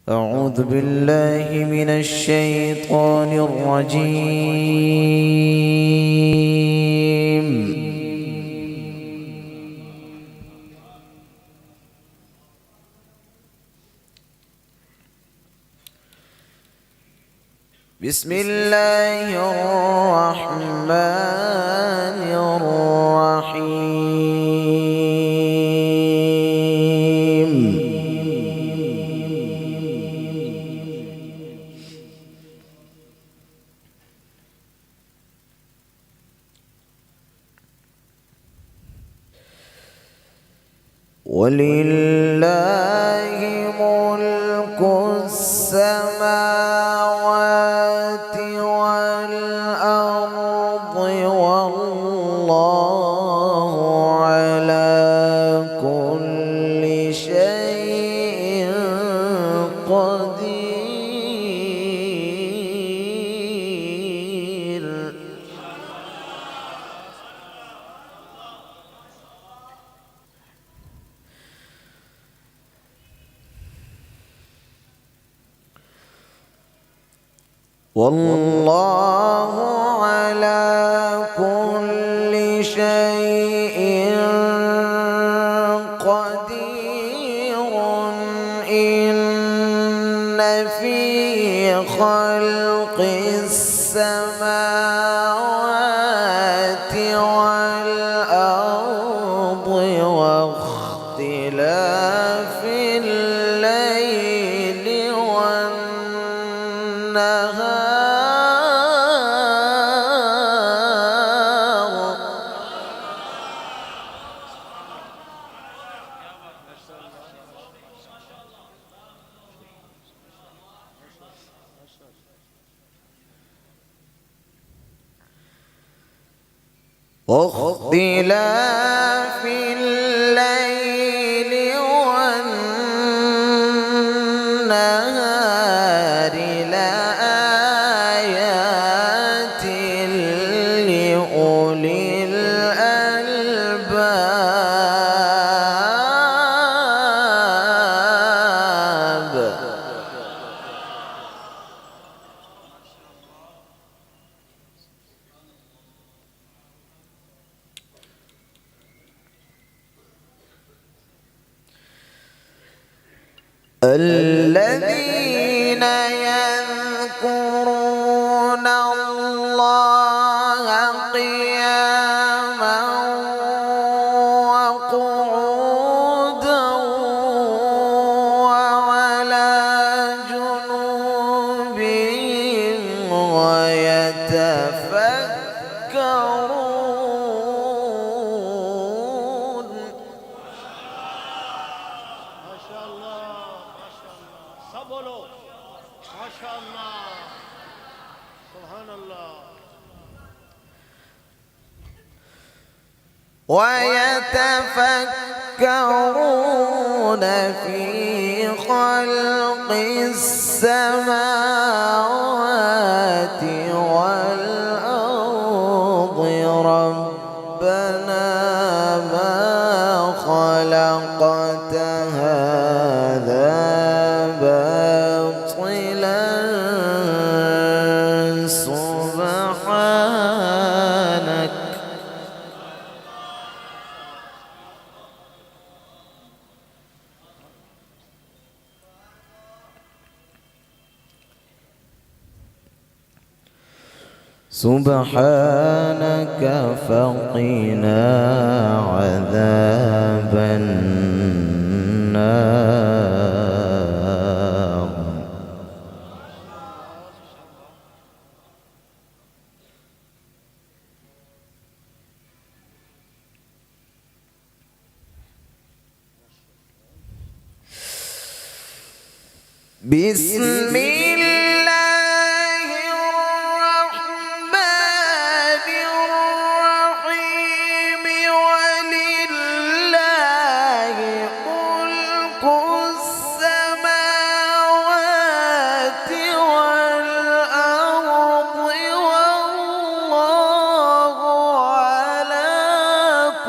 أعوذ بالله من الشيطان الرجيم. بسم الله الرحمن الرحيم. ولله ملك السماوات والأرض والله على كل شيء قدير. والله على كل شيء قدير. إن في خلق السماوات والأرض واختلاف الليل والنهار واختلاف الليل والنهار لآيات لأولي الألباب. الذين يذكرون الله قياما وقعودا وعلى جنوبهم ويتفكرون. सब बोलो माशाअल्लाह सुभान अल्लाह. ويتفكرون في خلق السماوات والأرض ربنا ما خلقت هذا باطلا سبحانك. سبحانك فقنا عذاب النار. بسم الله الرحمن الرحيم. ولله ملك السماوات والأرض والله على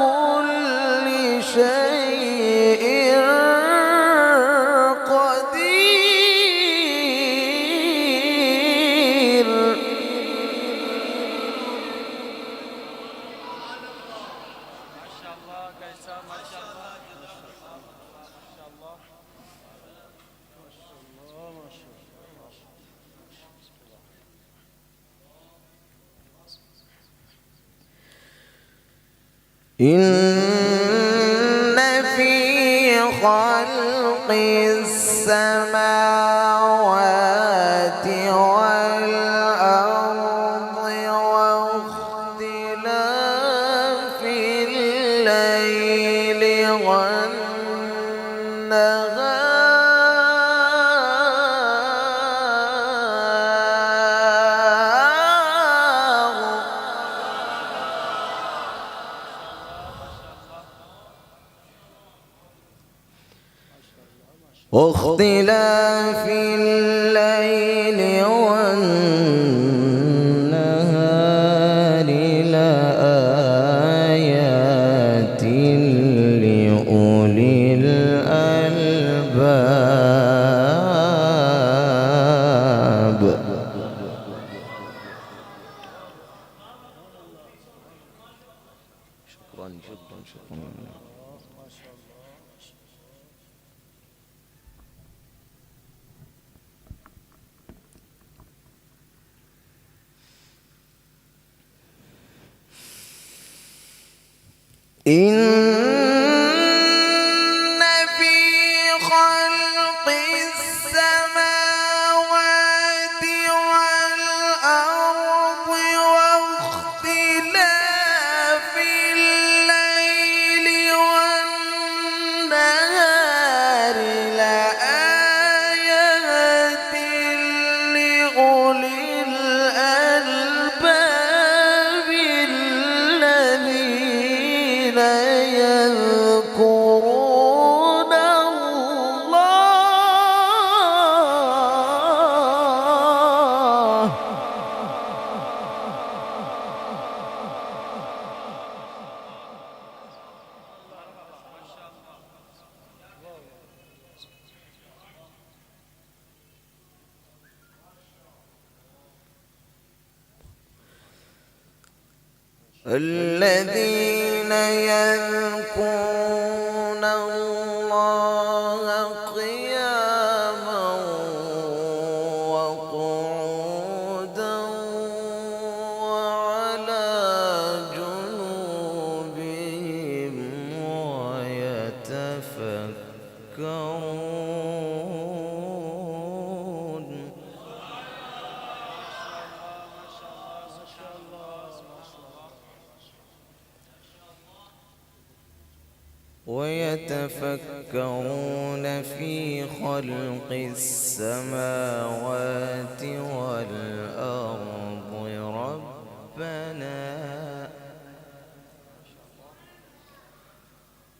كل شيء قدير. إن في خلق السماوات والأرض واختلاف الليل والنهار لآيات لأولي الألباب. شكرا شكرا شكرا. إن في خلق السماوات والأرض واختلاف الليل والنهار لآيات لأولي الألباب الذين يذكرون الله الذين يذكرون الله قياما وقعودا وعلى جنوبهم ويتفكرون في خلق السماوات والأرض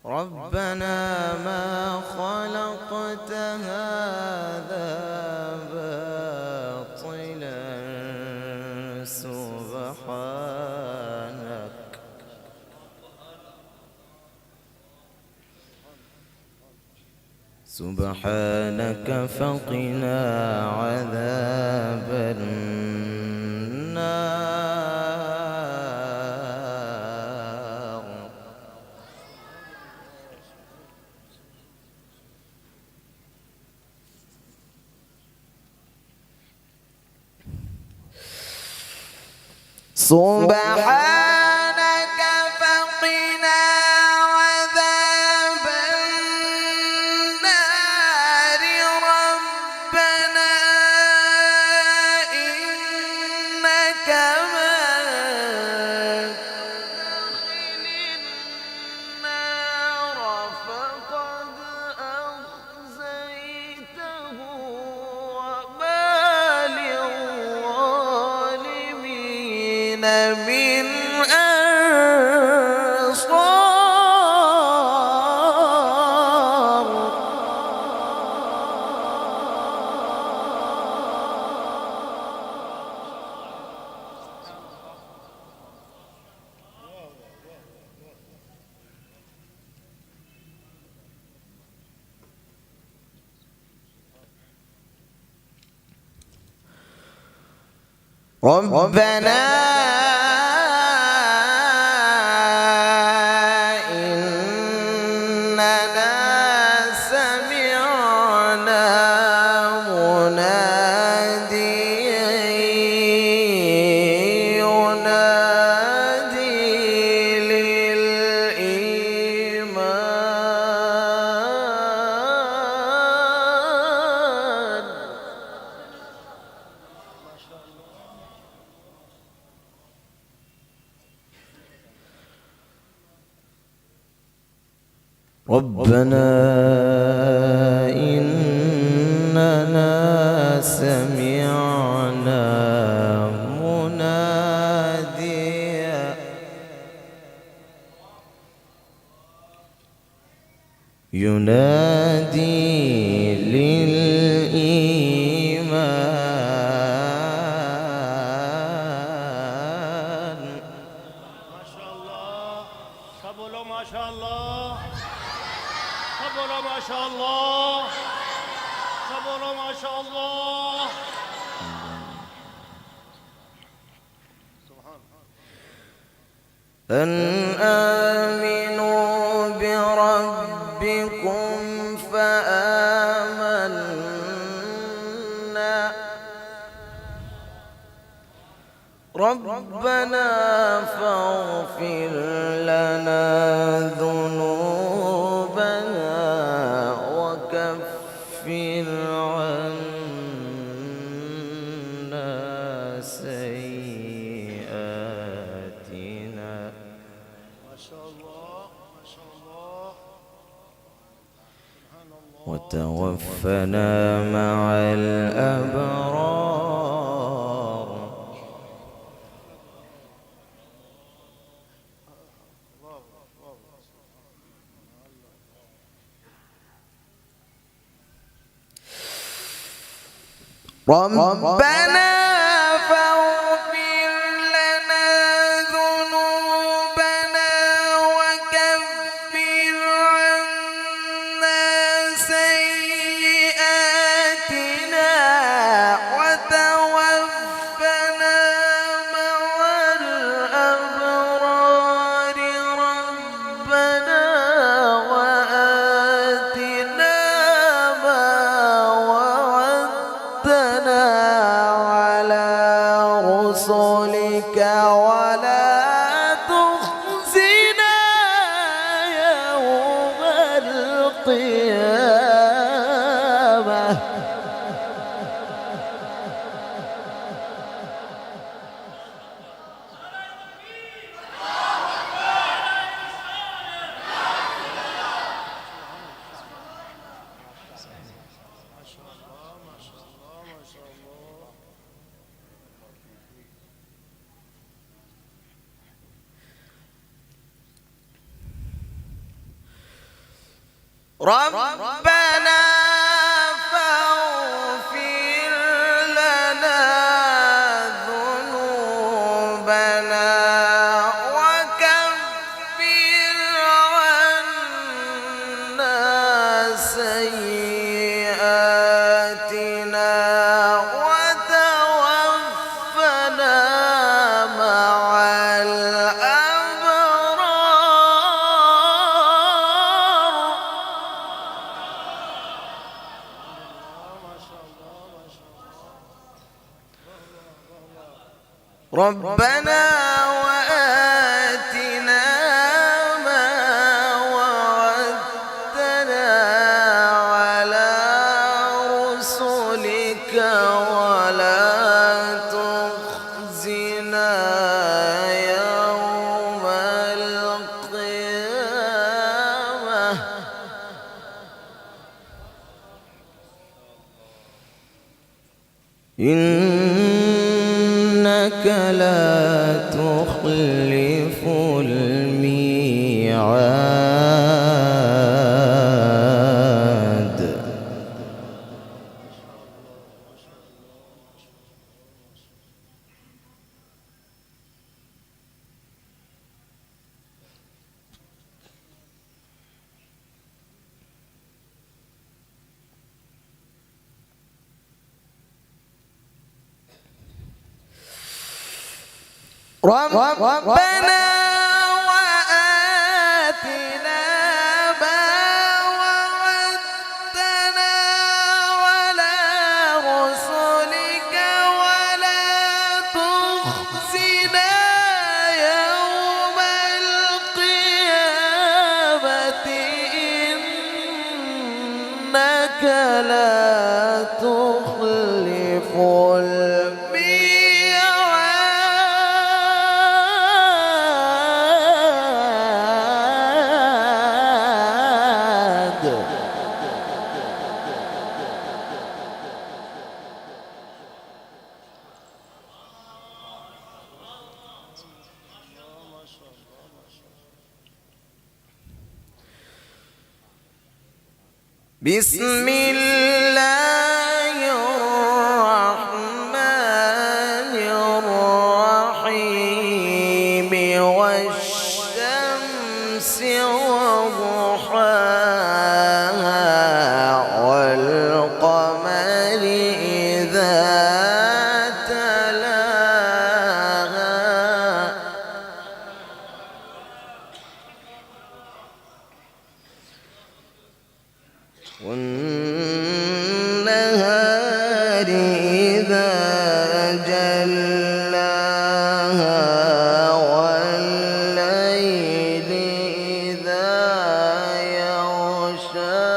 ربنا ما خلقت هذا باطلا سبحانك فقنا عذاب النار. سبحانك فقنا عذاب النار. ربنا إنك من تدخل النار فقد أخزيته وما للظالمين من أنصار. ربنا إننا سمعنا مناديا ينادي للإيمان ربنا إننا سمعنا مناديا ينادي للإيمان. ما شاء الله. قبلوا ما شاء الله. قبلوا ما شاء الله. قبلوا ما شاء الله. أن آمنوا بربكم فآمنا. ربنا فاغفر لنا ذنوبنا وكفر عنا سيئاتنا. ما شاء الله. ما شاء الله. سبحان الله. وتوفنا مع الأبرار. ربنا فاغفر لنا ذنوبنا وكفر عنا سيئاتنا وتوفنا مع الأبرار. ربنا وآتنا ما وعدتنا على رسلك ولا تخزنا يوم القيامة. ربنا فاغفر لنا ذنوبنا وكفر عنا سيئاتنا وتوفنا مع ربنا وآتنا ما وعدتنا على رسلك ولا تخزنا يوم القيامة. إنك لا تخلف الميعاد. ربنا وآتنا ما وعدتنا على رسلك ولا تخزنا يوم القيامة. إنك لا تخلف الميعاد. بسم الله الرحمن الرحيم والشمس وضحاها والقمر إذا تلاها والنهار إذا جلاها والليل إذا يغشاها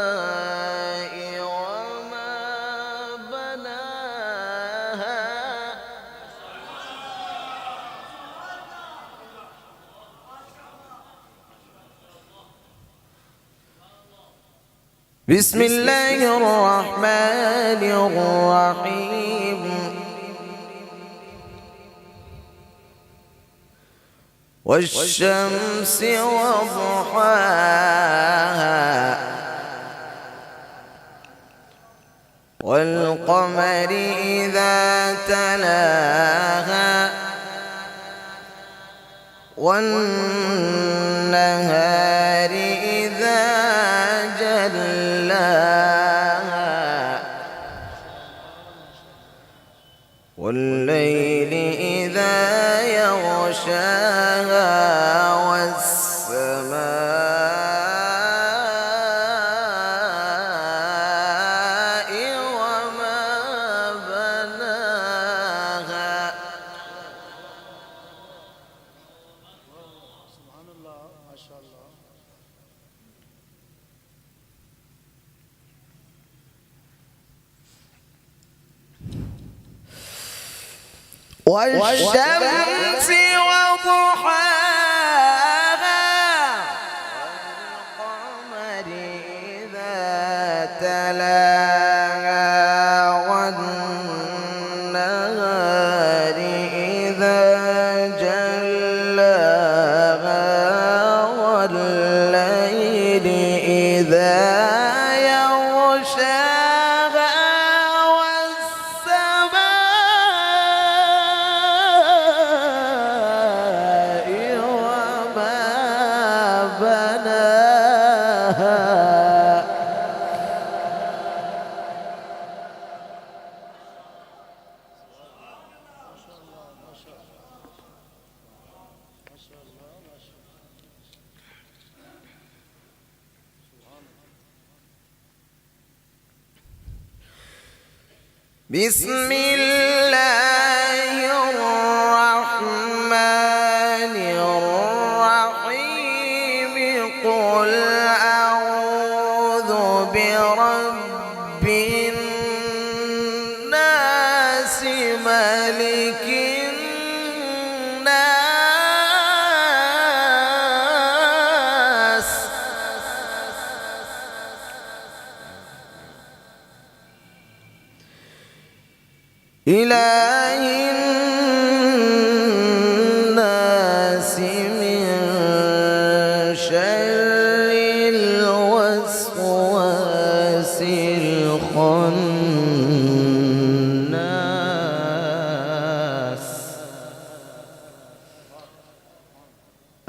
والسماء وما بناها بسم الله الرحمن الرحيم والشمس وضحاها والقمر إذا تلاها والنهار إذا جلاها والليل إذا يغشاها والسماء وما بناها سبحان الله ما شاء الله. والشمس وضحاها والقمر إذا تلاها والنهار إذا جلاها والليل إذا يغشاها والسماء وما بناها بسم الله الرحمن الرحيم قل أعوذ برب الناس ملك الناس إله الناس من شر الوسواس الخناس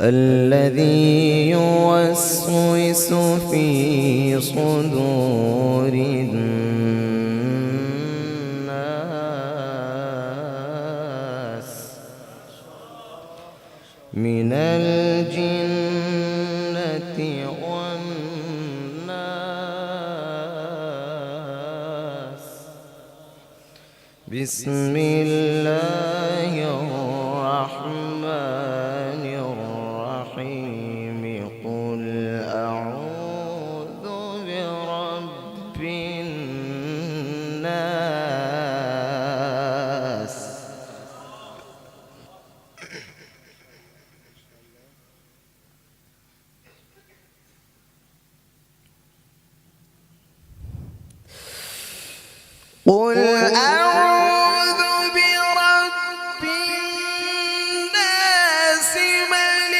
الذي يوسوس في صدور الناس من الجنة والناس بسم الله الرحمن الرحيم قل أعوذ برب الناس قل أعوذ برب الناس ملك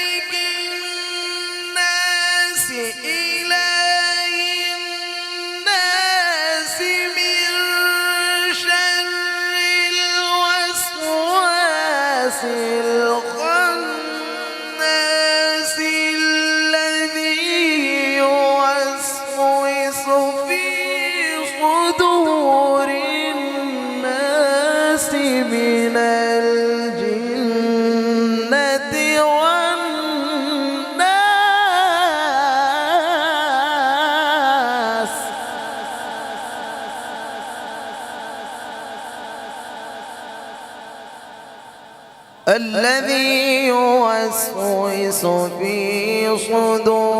الذي يوسوس في صدور